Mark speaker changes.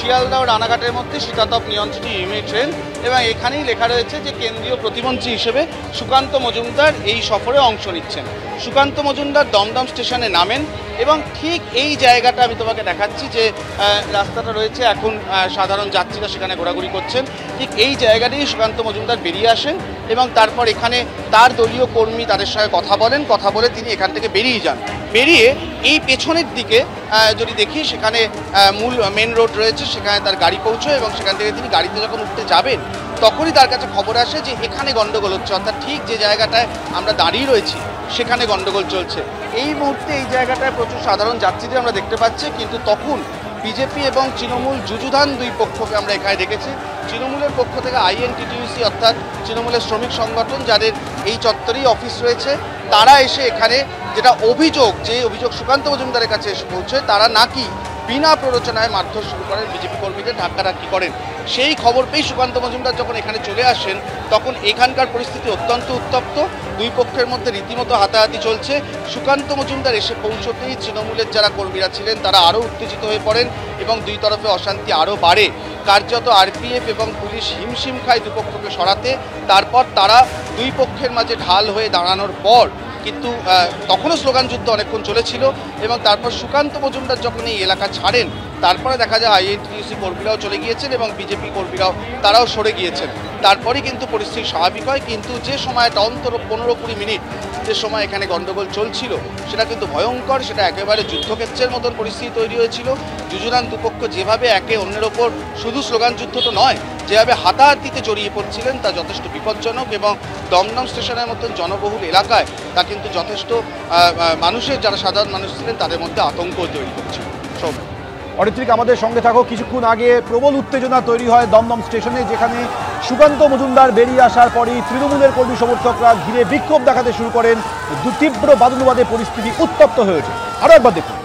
Speaker 1: শিয়ালদা ও রানাঘাটের মধ্যে শীতাতপ নিয়ন্ত্রিত ইএমআই ট্রেন এবং এখানেই লেখা রয়েছে যে কেন্দ্রীয় প্রতিমন্ত্রী হিসেবে সুকান্ত মজুমদার এই সফরে অংশ নিচ্ছেন। সুকান্ত মজুমদার দমদম স্টেশনে নামেন এবং ঠিক এই জায়গাটা আমি তোমাকে দেখাচ্ছি যে রাস্তাটা রয়েছে, এখন সাধারণ যাত্রীরা সেখানে ঘোরাঘুরি করছেন। ঠিক এই জায়গাতেই সুকান্ত মজুমদার বেরিয়ে আসেন এবং তারপর এখানে তার দলীয় কর্মী তাদের সঙ্গে কথা বলে তিনি এখান থেকে বেরিয়ে যান। বেরিয়ে এই পেছনের দিকে যদি দেখি সেখানে মূল মেন রোড রয়েছে, সেখানে তার গাড়ি পৌঁছয় এবং সেখান থেকে তিনি গাড়িতে যখন উঠতে যাবেন তখনই তার কাছে খবর আসে যে এখানে গন্ডগোল হচ্ছে, অর্থাৎ ঠিক যে জায়গাটায় আমরা দাঁড়িয়ে রয়েছি সেখানে গন্ডগোল চলছে। এই মুহূর্তে এই জায়গাটায় প্রচুর সাধারণ যাত্রীদের আমরা দেখতে পাচ্ছি, কিন্তু তখন বিজেপি এবং তৃণমূল যুযুধান দুই পক্ষকে আমরা এখানে দেখেছি। তৃণমূলের পক্ষ থেকে আইএনটিটিইউসি অর্থাৎ তৃণমূলের শ্রমিক সংগঠন, যাদের এই চত্বরেই অফিস রয়েছে, তারা এসে এখানে যেটা অভিযোগ সুকান্ত মজুমদারের কাছে এসে পৌঁছয়, তারা নাকি বিনা প্ররোচনায় মারধর শুরু করেন, বিজেপি কর্মীদের ধাক্কাধাক্কি করেন। সেই খবর পেয়ে সুকান্ত মজুমদার যখন এখানে চলে আসেন তখন এখানকার পরিস্থিতি অত্যন্ত উত্তপ্ত, দুই পক্ষের মধ্যে রীতিমতো হাতাহাতি চলছে। সুকান্ত মজুমদার এসে পৌঁছতেই তৃণমূলের যারা কর্মীরা ছিলেন তারা আরও উত্তেজিত হয়ে পড়েন এবং দুই তরফে অশান্তি আরও বাড়ে। কার্যত আরপিএফ এবং পুলিশ হিমশিম খায় দুপক্ষকে সরাতে। তারপর তারা দুই পক্ষের মাঝে ঢাল হয়ে দাঁড়ানোর পর কিন্তু তখনও স্লোগান যুদ্ধ অনেকক্ষণ চলেছিল এবং তারপর সুকান্ত মজুমদার যখন এই এলাকা ছাড়েন তারপরে দেখা যায় আইএনটিটিইউসি কর্মীরাও চলে গিয়েছেন এবং বিজেপি কর্মীরাও তারাও সরে গিয়েছেন। তারপরেই কিন্তু পরিস্থিতি স্বাভাবিক হয়, কিন্তু যে সময়টা অন্তত 15-20 মিনিট যে সময় এখানে গণ্ডগোল চলছিল সেটা কিন্তু ভয়ঙ্কর, সেটা একেবারে যুদ্ধক্ষেত্রের মতন পরিস্থিতি তৈরি হয়েছিল। যুযুধান দুপক্ষ যেভাবে একে অন্যের ওপর শুধু স্লোগান যুদ্ধ তো নয়, যেভাবে হাতাহাতিতে জড়িয়ে পড়ছিলেন তা যথেষ্ট বিপজ্জনক এবং দমদম স্টেশনের মতন জনবহুল এলাকায় তা কিন্তু যথেষ্ট মানুষের, যারা সাধারণ মানুষ ছিলেন তাদের মধ্যে আতঙ্ক তৈরি করছিল।
Speaker 2: অরিত্রিক, আমাদের সঙ্গে থাকো। কিছুক্ষণ আগে প্রবল উত্তেজনা তৈরি হয় দমদম স্টেশনে, যেখানে সুকান্ত মজুমদার বেরিয়ে আসার পরই তৃণমূলের কর্মী সমর্থকরা ঘিরে বিক্ষোভ দেখাতে শুরু করেন। তীব্র বাদুনবাদে পরিস্থিতি উত্তপ্ত হয়ে ওঠে। আরও একবার দেখুন।